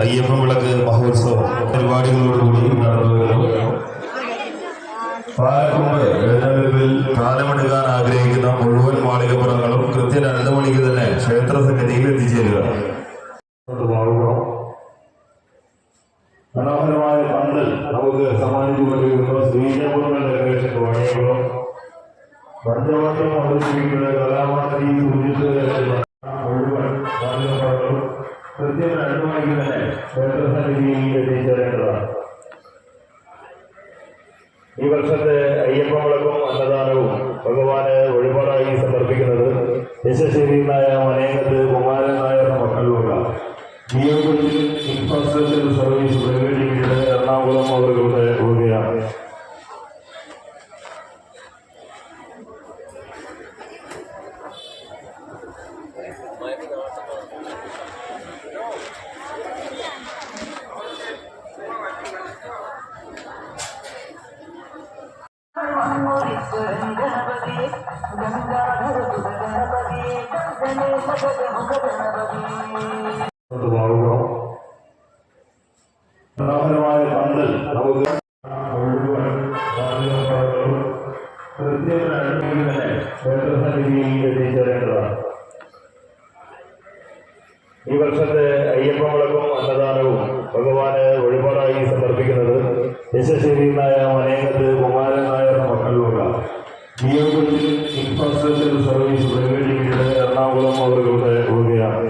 അയ്യപ്പൻ വിളക്ക് മഹോത്സവം പരിപാടികളോടുകൂടി നടന്നുവരുന്നു. പാലക്കുമ്പ് എഴുന്നള്ളിപ്പിൽ പ്രാരംഭെടുക്കാൻ ആഗ്രഹിക്കുന്ന മുഴുവൻ മാളികപ്പുറങ്ങളും കൃത്യം 2 മണിക്ക് തന്നെ ക്ഷേത്ര സന്നിധിയിൽ എത്തിച്ചേരുക. മനോഹരമായ പന്തൽ നമുക്ക് സമ്മാനിച്ചുകൊണ്ടിരിക്കുന്ന ശ്രീജപുരങ്ങളുടെ ഡെക്കറേഷൻ വാണിയങ്ങളും പഞ്ചവർഷം അവതരിപ്പിക്കുന്ന കലാമാതിരി മുഴുവൻ മാളികപ്പുറങ്ങളും കൃത്യം 2 മണിക്ക് തന്നെ ക്ഷേത്ര സന്നിധിയിൽ എത്തിച്ചേരേണ്ടതാണ്. ഈ വർഷത്തെ അയ്യപ്പൻ വിളക്കും അന്നദാനവും ഭഗവാന് വഴിപാടായി സമർപ്പിക്കുന്നത് യശസ്വരീനായ മനേകത്ത് കുമാരൻ നായർ മക്കളുള്ള നിയോജകത്തിൽ infrastructure service private limited Ernakulam അവരുടെ വകയാണ്. മനോഹരമായ പന്തൽ നമുക്ക് ക്ഷേത്ര സന്നിധിയിൽ എത്തിച്ചേരേണ്ടതാണ്. ഈ വർഷത്തെ അയ്യപ്പൻ വിളക്കും അന്നദാനവും ഭഗവാന് വഴിപാടായി സമർപ്പിക്കുന്നത് യശസ്വരീനായ മനേകത്ത് കുമാരൻ നായർ മക്കളുള്ള നിയോജകത്തിൽ infrastructure service private limited Ernakulam അവരുടെ വകയാണ്.